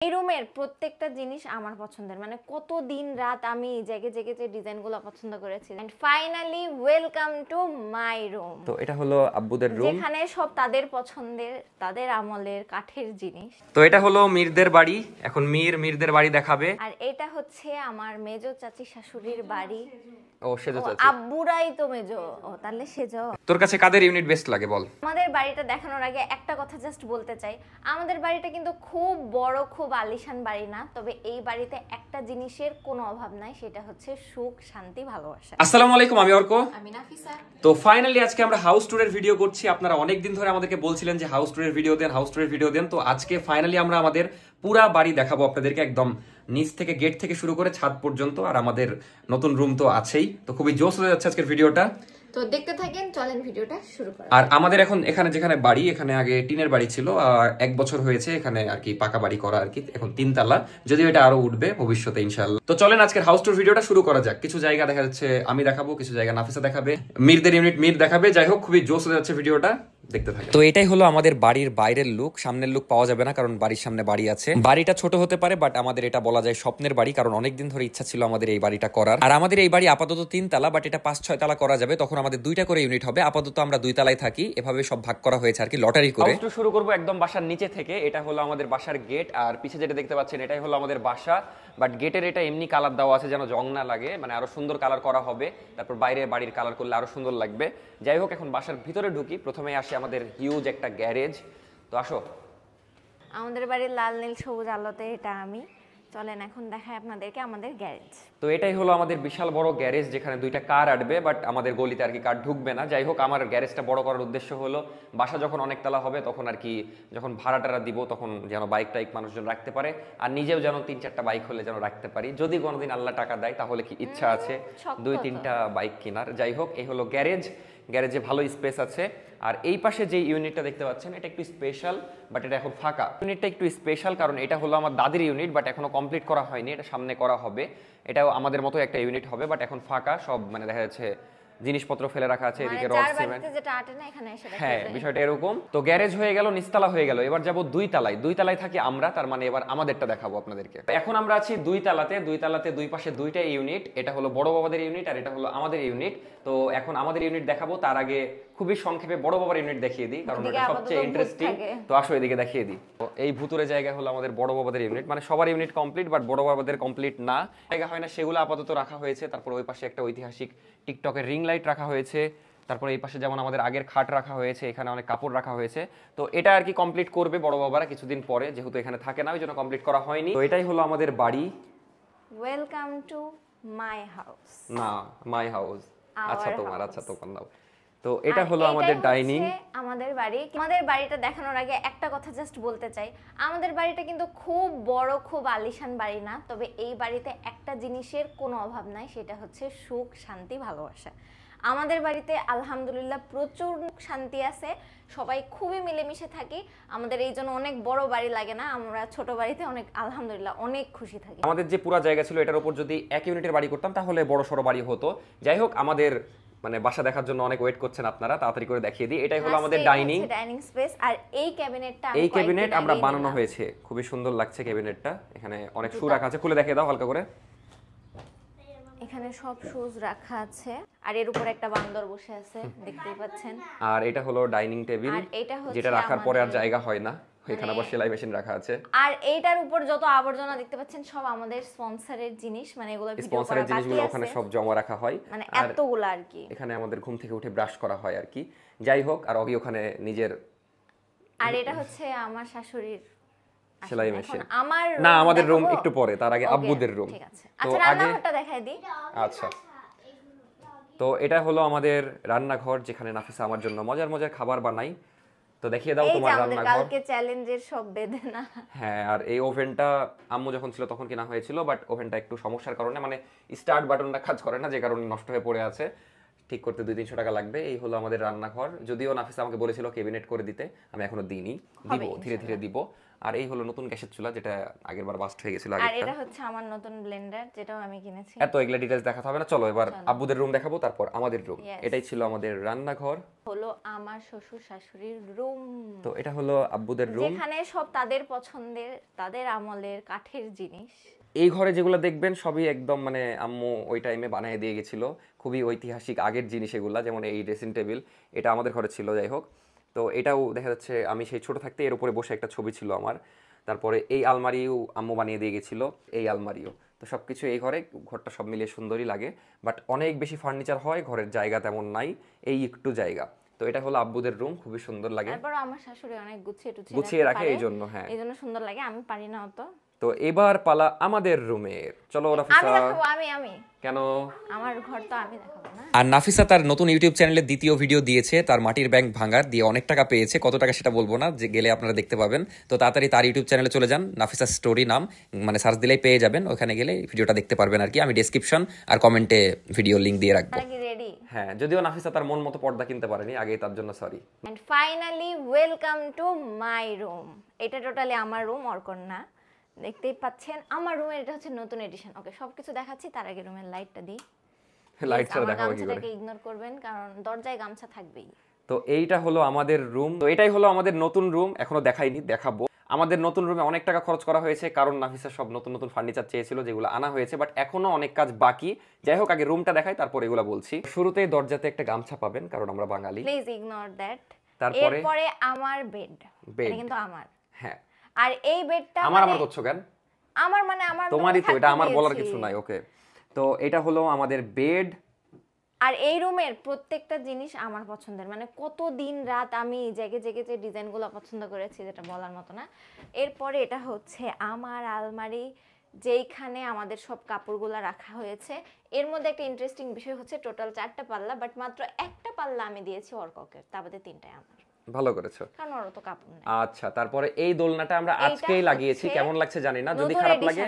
এই রুমের প্রত্যেকটা জিনিস আমার পছন্দের, মানে কত দিন রাত আমি জেগে জেগে যে ডিজাইনগুলো পছন্দ করেছি। And finally welcome to my room. তো এটা হলো আব্বুদের রুম, যেখানে সব তাদের পছন্দের, তাদের আমলের কাঠের জিনিস। তো এটা হলো মীরদের বাড়ি। এখন মীরদের বাড়ি দেখাবে। আর এটা হচ্ছে আমার মেজো চাচি শাশুড়ির বাড়ি। ও সেজো চাচি, আব্বুরাই তো মেজো। ও তাহলে সেজো। তোর কাছে কাদের ইউনিট বেস্ট লাগে বল? আমাদের বাড়িটা দেখানোর আগে একটা কথা জাস্ট বলতে চাই, আমাদের বাড়িটা কিন্তু খুব বড়, খুব আলিশান বাড়ি না, তবে এই বাড়িতে একটা জিনিসের কোনো অভাব নাই, সেটা হচ্ছে সুখ, শান্তি, ভালোবাসা। আসসালামু আলাইকুম, আমি অর্ক। আমি নাফিসা। তো ফাইনালি আজকে আমরা হাউস ট্যুরের ভিডিও করছি। আপনারা অনেক দিন ধরে আমাদেরকে বলছিলেন যে হাউস ট্যুরের ভিডিও দেন, হাউস ট্যুরের ভিডিও দেন। তো আজকে ফাইনালি আমরা আমাদের পুরা বাড়ি দেখাবো আপনাদেরকে, একদম নিচ থেকে গেট থেকে শুরু করে ছাদ পর্যন্ত। আর আমাদের নতুন রুম তো আছেই, তো খুবই জোশ হয়ে যাচ্ছে আজকের ভিডিওটা। তো দেখতে থাকেন, চলেন ভিডিওটা শুরু করা। আর আমাদের এখন এখানে যেখানে বাড়ি, এখানে আগে টিনের বাড়ি ছিল, আর 1 বছর হয়েছে এখানে আর কি পাকা বাড়ি করা আর কি। এখন 3 তলা, যদিও এটা আরো উঠবে ভবিষ্যতে ইনশাআল্লাহ। তো চলেন আজকের হাউস ট্যুর ভিডিওটা শুরু করা যাক। কিছু জায়গা দেখা যাচ্ছে আমি দেখাবো, কিছু জায়গা নাফিসা দেখাবে, মীরদের ইউনিট মীর দেখাবে। যাই হোক, খুবই জোশ হয়ে যাচ্ছে ভিডিওটা, দেখতে থাকেন। তো এটাই হলো আমাদের বাড়ির বাইরের লুক। সামনের লুক পাওয়া যাবে না, কারণ বাড়ির সামনে বাড়ি আছে। বাড়িটা ছোট হতে পারে, বাট আমাদের এটা বলা যায় স্বপ্নের বাড়ি, কারণ অনেকদিন ধরে ইচ্ছা ছিল আমাদের এই বাড়িটা করার। আর আমাদের এই বাড়ি আপাতত 3 তলা, বাট এটা 5-6 তলা করা যাবে। তখন আমাদের 2টা করে ইউনিট হবে। আপাতত আমরা 2 তলায় থাকি, এভাবে সব ভাগ করা হয়েছে আর কি, লটারি করে। হাউস ট্যুর শুরু করব একদম বাসার নিচে থেকে। এটা হলো আমাদের বাসার গেট, আর পিছে যেটা দেখতে পাচ্ছেন এটাই হলো আমাদের বাসা। বাট গেটের এটা এমনি কালার দেওয়া আছে যেন জং না লাগে, মানে আরো সুন্দর কালার করা হবে। তারপর বাইরে বাড়ির কালার করলে আরো সুন্দর লাগবে। যাই হোক, এখন বাসার ভিতরে ঢুকি। প্রথমেই আসে আমাদের হিউজ একটা গ্যারেজ। তো আসো, আমাদের বাড়ির লাল নীল সবুজ আলোতে এটা আমি। চলেন এখন দেখাই আপনাদেরকে আমাদের গ্যারেজ। তো এটাই হলো আমাদের বিশাল বড় গ্যারেজ, যেখানে 2টা কার আটবে, বাট আমাদের গলিতে আর কি কার ঢুকবে না। যাই হোক, আমার গ্যারেজটা বড় করার উদ্দেশ্য হলো বাসা যখন অনেক তলা হবে তখন আর কি, যখন ভাড়া টাড়া দিব তখন যেন বাইক টাইক মানুষজন রাখতে পারে, আর নিজেও যেন 3-4টা বাইক হলে যেন রাখতে পারি। যদি কোনোদিন আল্লাহ টাকা দেয় তাহলে কি ইচ্ছা আছে 2-3টা বাইক কেনার। যাই হোক, এই হলো গ্যারেজ। গ্যারেজে ভালো স্পেস আছে। আর এই পাশে যে ইউনিটটা দেখতে পাচ্ছেন এটা একটু স্পেশাল, বাট এটা এখন ফাঁকা। ইউনিটটা একটু স্পেশাল কারণ এটা হলো আমার দাদির ইউনিট, বাট এখনো কমপ্লিট করা হয়নি, এটা সামনে করা হবে। এটাও আমাদের মতো একটা ইউনিট হবে, বাট এখন ফাঁকা সব, মানে দেখা যাচ্ছে জিনিসপত্র ফেলে রাখা আছে, এদিকে রড সিমেন্ট। যেটা আটে না এখানে এসে রাখা হ্যাঁ, যায়। বিষয়টা এরকম। তো গ্যারেজ হয়ে গেল, নিচতলা হয়ে গেল। এবার যাব 2 তলায়। 2 তলায় থাকি আমরা, তার মানে এবার আমাদেরটা দেখাবো আপনাদেরকে। এখন আমরা আছি 2 তলাতে। 2 তলাতে 2 পাশে 2টা ইউনিট। এটা হলো বড় বাবাদের ইউনিট আর এটা হলো আমাদের ইউনিট। তো এখন আমাদের ইউনিট দেখাবো, তার আগে খুবই সংক্ষেপে বড় বাবার ইউনিট দেখিয়ে দিই, কারণ এটা সবচেয়ে ইন্টারেস্টিং। তো আসো এদিকে দেখিয়ে দিই। তো এই ভুতুরে জায়গা হলো আমাদের বড় বাবাদের ইউনিট, মানে সবার ইউনিট কমপ্লিট, বাট বড় বাবাদের কমপ্লিট না। জায়গা হয় না, সেগুলো আপাতত রাখা হয়েছে। তারপর ওই পাশে একটা ঐতিহাসিক টিকটকের রিং লাইট রাখা হয়েছে। তারপরে এই পাশে যেমন আমাদের আগের খাট রাখা হয়েছে, এখানে অনেক কাপড় রাখা হয়েছে। তো এটা আর কি কমপ্লিট করবে বড় বাবারা কিছুদিন পরে, যেহেতু এখানে থাকে না ওই জন্য কমপ্লিট করা হয়নি। তো এটাই হলো আমাদের বাড়ি। Welcome to my house. না, মাই হাউস। আচ্ছা তোমার, আচ্ছা তোমার নাও। তো এটা আর হলো আমাদের ডাইনিং। আমাদের বাড়ি। আমাদের বাড়িটা দেখানোর আগে একটা কথা জাস্ট বলতে চাই, আমাদের বাড়িটা কিন্তু খুব বড়, খুব আলিশান বাড়ি না, তবে এই বাড়িতে একটা জিনিসের কোনো অভাব নাই, সেটা হচ্ছে সুখ, শান্তি, ভালোবাসা। আমাদের বাড়িতে আলহামদুলিল্লাহ প্রচুর শান্তি আছে, সবাই খুবই মিলেমিশে থাকি। আমাদের এই জন্য অনেক বড় বাড়ি লাগে না, আমরা ছোট বাড়িতে অনেক আলহামদুলিল্লাহ অনেক খুশি থাকি। আমাদের যে পুরো জায়গা ছিল এটার উপর যদি 1 ইউনিটের বাড়ি করতাম তাহলে বড় সড়ো বাড়ি হতো। যাই হোক, আমাদের মানে বাসা দেখার জন্য অনেক ওয়েট করছেন আপনারা, তাড়াতাড়ি করে দেখিয়ে দিই। এটাই হলো আমাদের ডাইনিং স্পেস। আর এই ক্যাবিনেটটা, এই ক্যাবিনেট আমরা বানানো হয়েছে, খুবই সুন্দর লাগছে ক্যাবিনেটটা। এখানে অনেক শু রাখা আছে, খুলে দেখিয়ে দাও হালকা করে। এখানে সব শুজ রাখা আছে, আর এর উপর একটা বান্দর বসে আছে, দেখতেই পাচ্ছেন। আর এটা হলো ডাইনিং টেবিল, যেটা রাখার পরে আর জায়গা হয় না, এখানে আবার সেলাই মেশিন রাখা আছে। আর এইটার উপর যত আবর্জনা দেখতে পাচ্ছেন সব আমাদের স্পন্সরের জিনিস, মানে এগুলো ভিডিও করা স্পন্সরের জিনিসগুলো ওখানে সব জমা রাখা হয়, মানে এতগুলো আর কি। এখানে আমাদের ঘুম থেকে উঠে ব্রাশ করা হয় আর কি। যাই হোক, আর অগি ওখানে নিজের। আর এটা হচ্ছে আমার শাশুড়ির সেলাই মেশিন। আমার না, আমাদের রুম একটু পরে, তার আগে আব্বুদের রুম। ঠিক আছে, আচ্ছা রান্নাঘরটা দেখাই দিই। আচ্ছা, তো এটা হলো আমাদের রান্নাঘর, যেখানে নাফিসা আমার জন্য মজার মজার খাবার বানাই। তো দেখিয়ে দাও তোমার রান্নাঘর। কালকে চ্যালেঞ্জের সব বেদনা। হ্যাঁ, আর এই ওভেনটা আম্মু যখন ছিল তখন কেনা হয়েছিল, বাট ওভেনটা একটু সমস্যার কারণে, মানে স্টার্ট বাটনটা কাজ করে না, যে কারণে নষ্ট হয়ে পড়ে আছে। ঠিক করতে 200-300 টাকা লাগবে। এই হলো আমাদের রান্নাঘর। যদিও নাফিসা আমাকে বলেছিল ক্যাবিনেট করে দিতে, আমি এখনো দিইনি, দিব, ধীরে ধীরে দিব। আর এই হলো নতুন গ্যাসের চুলা, যেটা আগের বার বাস্ট হয়ে গেছিল আর আগেরটা। এটা হচ্ছে আমার নতুন ব্লেন্ডার, যেটাও আমি কিনেছি। এত এগুলা ডিটেইলস দেখাতে হবে না, চলো এবার আব্বুদের রুম দেখাবো, তারপর আমাদের রুম। Yes. এটাই ছিল আমাদের রান্নাঘর। হলো আমার শ্বশুর শাশুড়ির রুম, তো এটা হলো আব্বুদের রুম, যেখানে সব তাদের পছন্দের, তাদের আমলের কাঠের জিনিস। এই ঘরে যেগুলো দেখবেন সবই একদম মানে আম্মু ওই টাইমে বানিয়ে দিয়ে গেছিল, খুবই ঐতিহাসিক আগের জিনিস এগুলা। যেমন এই ড্রেসিং টেবিল, এটা আমাদের ঘরে ছিল, যাই হোক। তো এটাও দেখা যাচ্ছে আমি সেই ছোট থাকতে এর উপরে বসে একটা ছবি ছিল আমার। তারপরে এই আলমারিও আম্মু বানিয়ে দিয়ে গেছিল, এই আলমারিও। তো সব কিছু এই ঘরে, ঘরটা সব মিলিয়ে সুন্দরই লাগে, বাট অনেক বেশি ফার্নিচার হয়, ঘরের জায়গা তেমন নাই, এই একটু জায়গা। তো এটা হলো আব্বুদের রুম, খুবই সুন্দর লাগে, তারপর আমার শাশুড়ি অনেক গুছিয়ে গুছিয়ে রাখে এই জন্য। হ্যাঁ, এই জন্য সুন্দর লাগে, আমি পারি না অত। তো এবার পালা আমাদের রুমের, চলো আমি নাফিসা। দেখাবো, আমি কেন? আমার ঘর তো আমি দেখাবো না। আর নাফিসা তার নতুন ইউটিউব চ্যানেলে দ্বিতীয় ভিডিও দিয়েছে, তার মাটির ব্যাংক ভাঙার দিয়ে অনেক টাকা পেয়েছে, কত টাকা সেটা বলবো না, যে গেলে আপনারা দেখতে পাবেন। তো তাড়াতাড়ি তার ইউটিউব চ্যানেলে চলে যান, নাফিসা স্টোরি নাম, মানে সার্চ দিলেই পেয়ে যাবেন, ওখানে গেলে ভিডিওটা দেখতে পারবেন আর কি। আমি ডেসক্রিপশন আর কমেন্টে ভিডিও লিংক দিয়ে রাখবো। কি রেডি? হ্যাঁ, যদিও নাফিসা তার মন মতো পর্দা কিনতে পারেনি আগে, তার জন্য sorry. And finally welcome to my room. এটা টোটালি আমার রুম, অর্কন না। দেখতেই পাচ্ছেন আমার রুমের, এটা হচ্ছে নতুন এডিশন। ওকে, সবকিছু দেখাচ্ছি, তার আগে রুমের লাইটটা দিই। লাইট ছাড়া দেখাবো কি করে? গামছাটাকে ইগনোর করবেন, কারণ দরজায় গামছা থাকবেই। তো এইটা হলো আমাদের রুম, তো এটাই হলো আমাদের নতুন রুম, এখনো দেখাইনি, দেখাবো। আমাদের নতুন রুমে অনেক টাকা খরচ করা হয়েছে, কারণ নাফিসা সব নতুন নতুন ফার্নিচার চেয়েছিল, যেগুলো আনা হয়েছে, বাট এখনো অনেক কাজ বাকি। যাই হোক, আগে রুমটা দেখাই, তারপর এগুলো বলছি। শুরুতেই দরজাতে একটা গামছা পাবেন, কারণ আমরা বাঙালি। Please ignore that. তারপরে এরপরে আমার বেড, এটা কিন্তু আমার। হ্যাঁ, আর এই বেডটা আমার করছো কেন? আমার মানে আমার তোমারই তো, এটা আমার বলার কিছু নাই। ওকে, তো এটা হলো আমাদের বেড। আর এই রুমের প্রত্যেকটা জিনিস আমার পছন্দের, মানে কত দিন রাত আমি জেগে জেগে যে ডিজাইনগুলো পছন্দ করেছি, যেটা বলার মতো না। এরপরে এটা হচ্ছে আমার আলমারি, যেইখানে আমাদের সব কাপড়গুলো রাখা হয়েছে। এর মধ্যে একটা ইন্টারেস্টিং বিষয় হচ্ছে টোটাল 4টা পাল্লা, বাট মাত্র একটা পাল্লা আমি দিয়েছি অর্ককের, তার বাদে 3টাই আমার। ভালো করেছো, কারণ ওর তো কাপড় নেই। আচ্ছা, তারপরে এই দোলনাটা আমরা আজকেই লাগিয়েছি, কেমন লাগছে জানি না, যদি খারাপ লাগে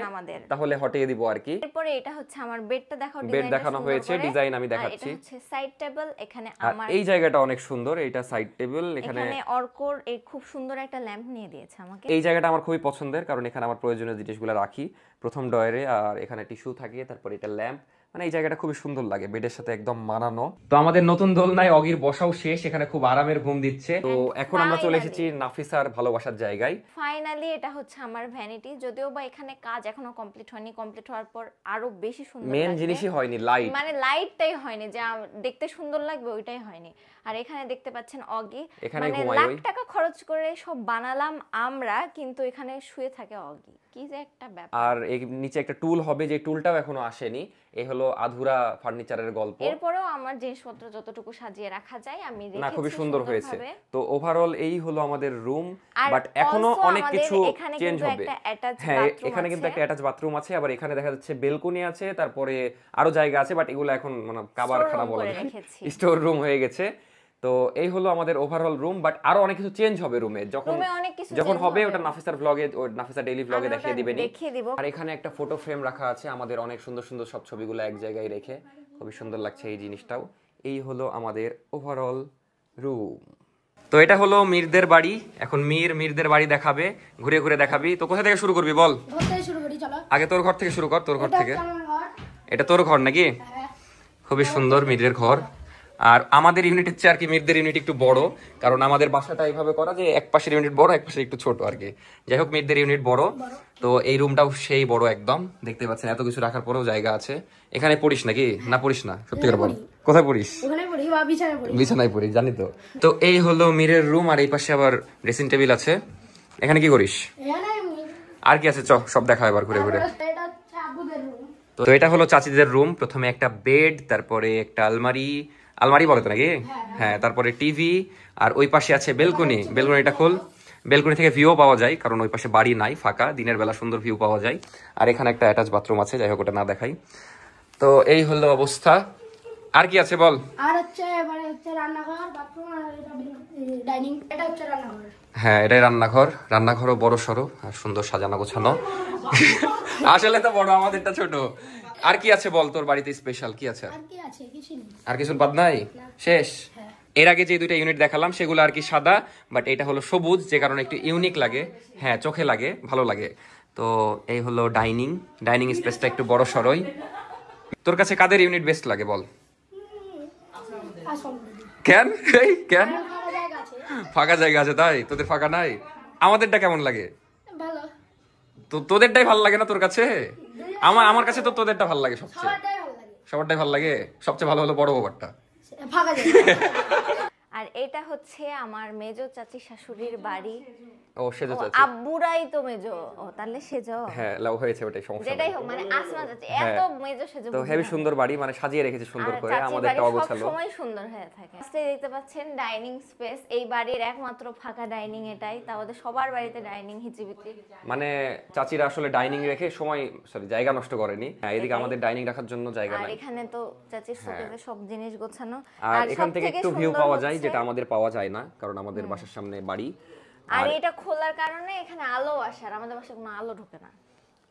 তাহলে হটিয়ে দিব আর কি। এরপরে এটা হচ্ছে আমার বেডটা, দেখো বেড দেখানো হয়েছে, ডিজাইন আমি দেখাচ্ছি। এটা হচ্ছে সাইড টেবিল, এখানে আমার এই জায়গাটা অনেক সুন্দর, এটা সাইড টেবিল। এখানে অর্কর এই খুব সুন্দর একটা ল্যাম্প নিয়ে দিয়েছে আমাকে। এই জায়গাটা আমার খুবই পছন্দের, কারণ এখানে আমার প্রয়োজনীয় জিনিসগুলো রাখি প্রথম ডয়ারে, আর এখানে টিস্যু থাকে, তারপর এটা ল্যাম্প, মানে এই জায়গাটা খুবই সুন্দর লাগে, বেডের সাথে একদম মানানো। তো আমাদের নতুন দোলনায় অগির বসাও শেষ, এখানে খুব আরামের ঘুম দিচ্ছে। তো এখন আমরা চলে এসেছি নাফিসার ভালোবাসার জায়গায়। ফাইনালি এটা হচ্ছে আমার ভ্যানিটি, যদিও বা এখানে কাজ এখনো কমপ্লিট হয়নি, কমপ্লিট হওয়ার পর আরো বেশি সুন্দর লাগবে। মেন জিনিসই হয়নি, লাইট, মানে লাইটটাই হয়নি, যে দেখতে সুন্দর লাগবে ওইটাই হয়নি। আর এখানে দেখতে পাচ্ছেন অগি, মানে লাখ টাকা খরচ করে সব বানালাম আমরা, কিন্তু এখানে শুয়ে থাকে অগি, কি যে একটা ব্যাপার। আর এই নিচে একটা টুল হবে, যে টুলটাও এখনো আসেনি, এই হলো আধুরা ফার্নিচারের গল্প। এরপরেও আমার জিনিসপত্র যতটুকু সাজিয়ে রাখা যায় আমি রেখেছি, না খুবই সুন্দর হয়েছে। তো ওভারঅল এই হলো আমাদের রুম, বাট এখনো অনেক কিছু চেঞ্জ হবে। হ্যাঁ, এখানে কিন্তু একটা অ্যাটাচ বাথরুম আছে, আবার এখানে দেখা যাচ্ছে বেলকনি আছে, তারপরে আরো জায়গা আছে, বাট এগুলো এখন মানে কাবারখানা বলা যায়, স্টোর রুম হয়ে গেছে। তো এই হলো আমাদের ওভারঅল রুম, বাট আরো অনেক কিছু চেঞ্জ হবে রুমে, যখন হবে ওটা নাফিসার ব্লগে, নাফিসা ডেইলি ব্লগে দেখিয়ে দিবেন। আর এখানে একটা ফটো ফ্রেম রাখা আছে আমাদের, অনেক সুন্দর সুন্দর সব ছবিগুলো এক জায়গায় রেখে, খুবই সুন্দর লাগছে এই জিনিসটাও। এই হলো আমাদের ওভারঅল রুম। তো এটা হলো মীরদের বাড়ি, এখন মীরদের বাড়ি দেখাবে, ঘুরে ঘুরে দেখাবি। তো কোথা থেকে শুরু করবি বল? আগে তোর ঘর থেকে শুরু কর, তোর ঘর থেকে। এটা তোর ঘর নাকি? খুবই সুন্দর মীরের ঘর। আর আমাদের ইউনিটের চেয়ে আর কি মীরদের ইউনিট একটু বড়, কারণ আমাদের বাসাটা এইভাবে করা যে এক পাশের ইউনিট বড়, এক পাশে একটু ছোট আর কি। যাই হোক, মীরদের ইউনিট বড়, তো এই রুমটাও সেই বড় একদম, দেখতে পাচ্ছেন এত কিছু রাখার পরেও জায়গা আছে। এখানে পড়িস নাকি? না পড়িস না, সত্যি করে বল, কোথায় পড়িস? বিছানায় পড়ি, জানি তো। তো এই হলো মীরের রুম, আর এই পাশে আবার ড্রেসিং টেবিল আছে। এখানে কি করিস? আর কি আছে, চ সব দেখা এবার ঘুরে ঘুরে। তো এটা হলো চাচিদের রুম, প্রথমে একটা বেড, তারপরে একটা আলমারি বলে তো নাকি? হ্যাঁ, তারপরে টিভি, আর ওই পাশে আছে বেলকনি। বেলকনিটা খোল, বেলকনি থেকে ভিউ পাওয়া যায়, কারণ ওই পাশে বাড়ি নাই, ফাঁকা, দিনের বেলা সুন্দর ভিউ পাওয়া যায়। আর এখানে একটা অ্যাটাচ বাথরুম আছে, যাই হোক ওটা না দেখাই। তো এই হলো অবস্থা। আর কি আছে বল? আর হচ্ছে মানে হচ্ছে রান্নাঘর, বাথরুম, আর এটা ডাইনিং, এটা হচ্ছে রান্নাঘর। হ্যাঁ, এটাই রান্নাঘর। রান্নাঘরও বড় সড়ো আর সুন্দর সাজানো গোছানো। আসলে তো বড়, আমাদেরটা ছোট। আর কি আছে বল, তোর বাড়িতে স্পেশাল কি আছে? আর কি আছে? কিছু নেই। আর কিছু বাদ নাই, শেষ? এর আগে যে দুইটা ইউনিট দেখালাম সেগুলো আর কি সাদা, বাট এটা হলো সবুজ, যে কারণে একটু ইউনিক লাগে, হ্যাঁ চোখে লাগে, ভালো লাগে। তো এই হলো ডাইনিং স্পেসটা একটু বড় সরই। তোর কাছে কাদের ইউনিট বেস্ট লাগে বল? আসল কেন কেন? ভালো জায়গা আছে, ফাঁকা জায়গা আছে তাই? তোদের ফাঁকা নাই? আমাদেরটা কেমন লাগে? ভালো তো তোদেরটাই ভালো লাগে না তোর কাছে? আমার কাছে তো তোদেরটা ভালো লাগে সবচেয়ে। সবারটাই ভালো লাগে, সবারটাই ভালো লাগে, সবচেয়ে ভালো হলো বড় বাবারটা। ফাঁকা জায়গা। আর এটা হচ্ছে আমার মেজো চাচি শাশুড়ির বাড়ি। ও সেজো ও, চাচি, আব্বুরাই তো মেজো। ও তাহলে সেজো, হ্যাঁ লাভ হয়েছে, ওটাই সমস্যা যেটাই নেই। হোক মানে আসমা চাচি হ্যাঁ। এত মেজো সেজো তো বুঝি হেভি না। সুন্দর বাড়ি, মানে সাজিয়ে রেখেছে সুন্দর আর করে, চাচির আমাদেরটা বাড়ি অগোছালো। সবসময় সুন্দর হয়ে থাকে। ফার্স্টে দেখতে পাচ্ছেন ডাইনিং স্পেস, এই বাড়ির একমাত্র ফাঁকা ডাইনিং এটাই, তাও ওদের সবার বাড়িতে ডাইনিং হিচিবিচি। মানে চাচিরা আসলে ডাইনিং রেখে জায়গা নষ্ট করেনি। হ্যাঁ, এদিকে এটাই। আমাদের ডাইনিং রাখার জন্য জায়গা আর নাই। এখানে তো চাচির শোকেসে সব জিনিস গোছানো। আর এখান থেকে সবথেকে একটু ভিউ সুন্দর পাওয়া যায়, হচ্ছে- যেটা আমাদের পাওয়া যায় না, কারণ আমাদের বাসার সামনে বাড়ি। আর এটা খোলার কারণে এখানে আলো আসে, আর আমাদের বাসায় কোনো আলো ঢোকে না।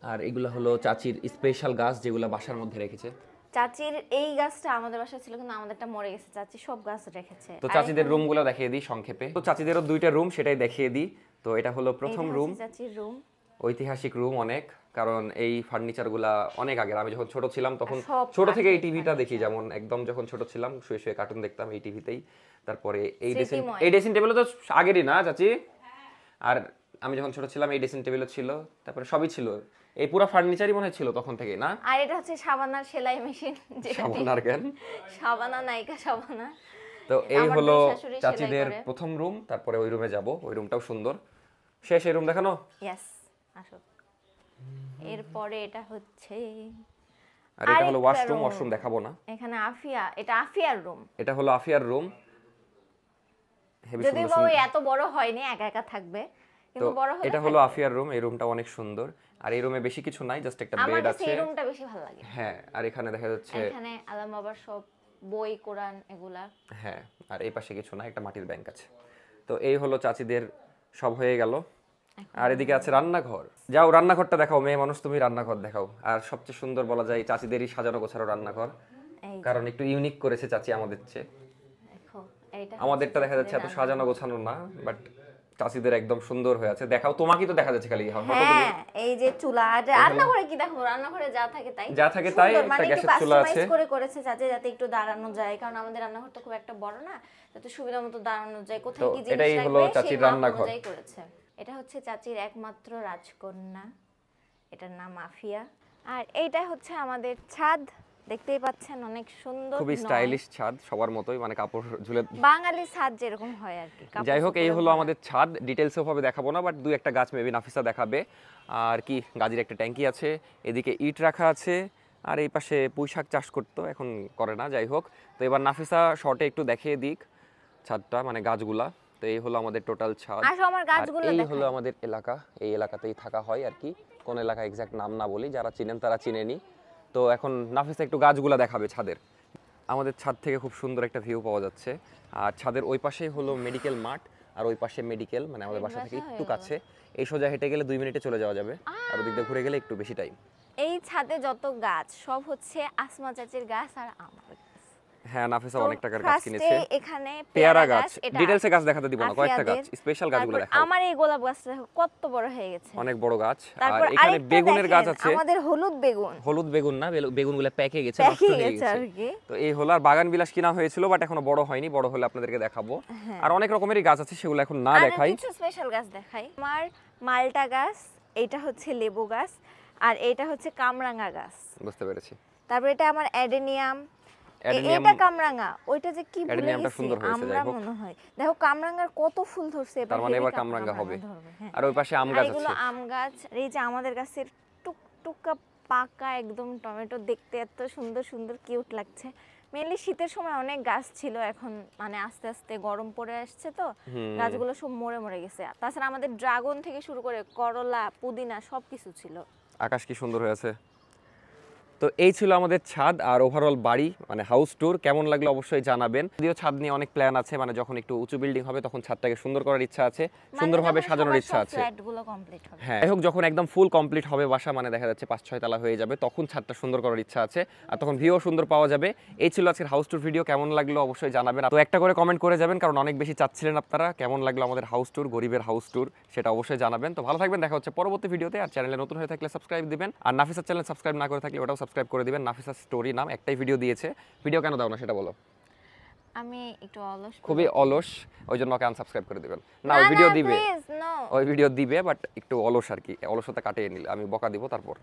আর এগুলো হলো চাচির স্পেশাল গাছ, যেগুলো বাসার মধ্যে রেখেছে। চাচির এই গাছটা আমাদের বাসায় ছিল, কিন্তু আমাদেরটা মরে গেছে। চাচি সব গাছ রেখেছে। তো আর চাচিদের এখানে- রুমগুলো দেখিয়ে দিই সংক্ষেপে। তো চাচিদেরও দুইটা রুম, সেটাই দেখিয়ে দিই। তো এটা হলো প্রথম এইটা রুম, হচ্ছে চাচির রুম। ঐতিহাসিক রুম অনেক, কারণ এই ফার্নিচারগুলা অনেক আগের। আমি যখন ছোট ছিলাম তখন সব ছোট থেকে এই কাঠের টিভিটা দেখি, যেমন একদম যখন ছোট ছিলাম শুয়ে শুয়ে কার্টুন দেখতাম এই টিভিতেই। তারপরে স্মৃতিময়। এই ড্রেসিং টেবিলও তো আগেরই না চাচি? আর আমি যখন ছোট ছিলাম এই ড্রেসিং টেবিলও ছিল, তারপরে সবই ছিল, এই পুরো ফার্নিচারই মনে হয় ছিল তখন থেকে, না? আর এটা হচ্ছে সাবানার সেলাই মেশিন, সাবানার কেন? সাবানা নায়িকা সাবানা। তো এই আমার হলো দুই শাশুড়ি সেলাই চাচিদের করে। প্রথম রুম, তারপরে ওই রুমে যাব, ওই রুমটাও সুন্দর। শেষ এই রুম দেখানো? ইয়েস, আসো। এরপরে এটা হচ্ছে আর এটা হলো আরেকটা ওয়াশরুম, room। ওয়াশরুম দেখাবো না। এখানে আফিয়া, এটা আফিয়ার রুম। এটা হলো আফিয়ার রুম, হেভি যদিও সুন্দর বা ওই সুন্দর। এত বড় হয়নি, একা একা থাকবে, তো কিন্তু বড় হলে এটা হলো থাকবে। আফিয়ার রুম, এই রুমটা অনেক সুন্দর। আর এই রুমে বেশি কিছু নাই, জাস্ট একটা আমার বেড কাছে আছে। এই রুমটা বেশি ভালো লাগে। হ্যাঁ, আর এখানে দেখা যাচ্ছে, এখানে আলাম বাবার সব বই কোরআন এগুলা। হ্যাঁ, আর এই পাশে কিছু না, একটা মাটির ব্যাংক আছে। তো এই হলো চাচিদের সব হয়ে গেল। আর এদিকে আছে রান্নাঘর। যাও রান্নাঘরটা দেখাও, মেয়ে মানুষ তুমি, রান্নাঘর দেখাও। আর সবচেয়ে সুন্দর বলা যায় চাচিদেরই সাজানো গোছানো রান্নাঘর, এই যে, কারণ একটু ইউনিক করেছে চাচি আমাদের চেয়ে। দেখো এইটা আমাদেরটা দেখা যাচ্ছে এত সাজানো গোছানো না, বাট চাচিদের একদম সুন্দর হয়ে আছে। দেখাও, তোমাকেই তো দেখা যাচ্ছে খালি। হ্যাঁ, এই যে চুলা, আর রান্নাঘরে কি দেখো, রান্নাঘরে যা থাকে তাই, যা থাকে তাই, সুন্দর, একটা মানে একটু গ্যাসের চুলা আছে। কাস্টমাইজ করে করেছে যাতে যাতে একটু দাঁড়ানো যায়, কারণ আমাদের রান্নাঘর তো খুব একটা বড় না, যাতে সুবিধা মতো দাঁড়ানো যায়, কোথায় তো কি জিনিস এটাই হলো রাখবে চাচির সেই মাপ রান্নাঘর। অনুযায়ী করেছে। এটা হচ্ছে চাচির একমাত্র রাজকন্যা, এটার নাম আফিয়া। আর এইটা হচ্ছে আমাদের ছাদ, দেখতেই পাচ্ছেন অনেক সুন্দর, খুবই নয়? স্টাইলিশ ছাদ, সবার মতোই, মানে কাপড় ঝুলে। বাঙালি ছাদ যেরকম হয় আর কি, কাপড় যাই হোক, এই চোপড়ে হলো ভরা। আমাদের ছাদ। ডিটেলসও ভাবে দেখাবো না, বাট দুই একটা গাছ মেবি নাফিসা দেখাবে। আর কি, গাজীর একটা ট্যাঙ্কি আছে, এদিকে ইট রাখা আছে, আর এই পাশে পুঁইশাক চাষ করতো, এখন করে না। যাই হোক, তো এবার নাফিসা শর্টে একটু দেখিয়ে দিক ছাদটা, মানে গাছগুলা। তো এই হলো আমাদের টোটাল ছাদ। আসো আমার আর গাছগুলো এই দেখাই। হলো আমাদের এলাকা, এই এলাকাতেই থাকা হয় আর কি। কোন এলাকা এক্সাক্ট নাম না বলি, যারা চিনেন তারা চিনেনি। তো এখন নাফিসা একটু গাছগুলা দেখাবে ছাদের। আমাদের ছাদ থেকে খুব সুন্দর একটা ভিউ পাওয়া যাচ্ছে। আর ছাদের ওই পাশেই হলো মেডিকেল মাঠ, আর ওই পাশে মেডিকেল, মানে আমাদের বাসা থেকে একটু কাছে। এই সোজা হেঁটে গেলে 2 মিনিটে চলে যাওয়া যাবে, আর ওদিক দিয়ে ঘুরে গেলে একটু বেশি টাইম। এই ছাদে যত গাছ সব হচ্ছে আসমা চাচির গাছ আর আমার গাছ। হ্যাঁ, নাফিসা তো অনেক টাকার গাছ first কিনেছে। এ এখানে পেয়ারা গাছ, এটা ডিটেইলসে গাছ দেখাতে দিব না, কয়েকটা গাছ, আফিয়াদের। স্পেশাল গাছগুলো তারপর দেখাও। আমার এই গোলাপ গাছটা দেখো কত বড় হয়ে গেছে। অনেক বড় গাছ। আর তারপর এখানে আরেকটা বেগুনের গাছ দেখেন, আছে, আমাদের হলুদ বেগুন হলুদ বেগুন না, বেগুনগুলো প্যাকে গেছে, নষ্ট পেকে হয়ে গেছে আর গেছে। কি। তো এই হলো, আর বাগান বিলাস কিনা হয়েছিল, বাট এখনো বড় হয়নি, বড় হলে আপনাদেরকে দেখাবো। আর অনেক রকমেরই গাছ আছে, সেগুলো এখন না আর দেখাই। কিছু স্পেশাল গাছ দেখাই। আমার মালটা গাছ, এইটা হচ্ছে লেবু গাছ, আর এইটা হচ্ছে কামরাঙা গাছ। বুঝতে পেরেছি। তারপর এটা আমার অ্যাডেনিয়াম, অ্যাডেনিয়াম, এটা কামরাঙা, ওইটা যে কি ভুলে অ্যাডেনিয়ামটা গেছি, সুন্দর হয়েছে, আমরা যাই হোক। মনে হয় দেখো কামরাঙার কত ফুল ধরছে, তার মানে heavy এবার কামরাঙা হবে। ধরবে, হ্যাঁ। আর ওই পাশে আম আর গাছ এগুলো আছে। আম গাছ, আর এই যে আমাদের গাছের টুকটুকা পাকা একদম টমেটো, দেখতে এত সুন্দর সুন্দর কিউট লাগছে। মেনলি শীতের সময় অনেক গাছ ছিল, এখন মানে আস্তে আস্তে গরম পড়ে আসছে, তো গাছগুলো সব মরে মরে গেছে। তাছাড়া আমাদের ড্রাগন থেকে শুরু করে করলা, পুদিনা সবকিছু ছিল। আকাশ কি সুন্দর হয়েছে। তো এই ছিল আমাদের ছাদ আর ওভারঅল বাড়ি, মানে হাউস ট্যুর। কেমন লাগলো অবশ্যই জানাবেন। যদিও ছাদ নিয়ে অনেক প্ল্যান আছে, মানে যখন একটু উঁচু বিল্ডিং হবে তখন ছাদটাকে সুন্দর করার ইচ্ছা আছে, সুন্দরভাবে সাজানোর ইচ্ছা আছে। ফ্ল্যাটগুলো কমপ্লিট হবে। হ্যাঁ, যাই হোক, যখন একদম ফুল কমপ্লিট হবে বাসা, মানে দেখা যাচ্ছে 5-6 তলা হয়ে যাবে, তখন ছাদটা সুন্দর করার ইচ্ছা আছে, আর তখন ভিউও সুন্দর পাওয়া যাবে। এই ছিল আজকের হাউস ট্যুর ভিডিও। কেমন লাগলো অবশ্যই জানাবেন। তো একটা করে কমেন্ট করে যাবেন, কারণ অনেক বেশি চাচ্ছিলেন আপনারা কেমন লাগলো আমাদের হাউস ট্যুর, গরিবের হাউস ট্যুর, সেটা অবশ্যই জানাবেন। তো ভালো থাকবেন, দেখা হচ্ছে পরবর্তী ভিডিওতে। আর চ্যানেলে নতুন হয়ে থাকলে সাবস্ক্রাইব দিবেন, আর নাফিসার চ্যানেল সাবস্ক্রাইব না করে থাকলে ওটাও সাবস্ক্রাইব করে দিবেন। নাফিসার স্টোরি নাম একটাই ভিডিও দিয়েছে, ভিডিও কেন দাও না সেটা বলো। আমি একটু অলস, খুবই অলস, ওই জন্য ওকে আনসাবস্ক্রাইব করে দিবেন। না, ওই ভিডিও দিবে, প্লিজ নো। ওই ভিডিও দিবে, বাট একটু অলস আর কি, অলসতা কাটিয়ে নিলে আমি বকা দিব তারপর।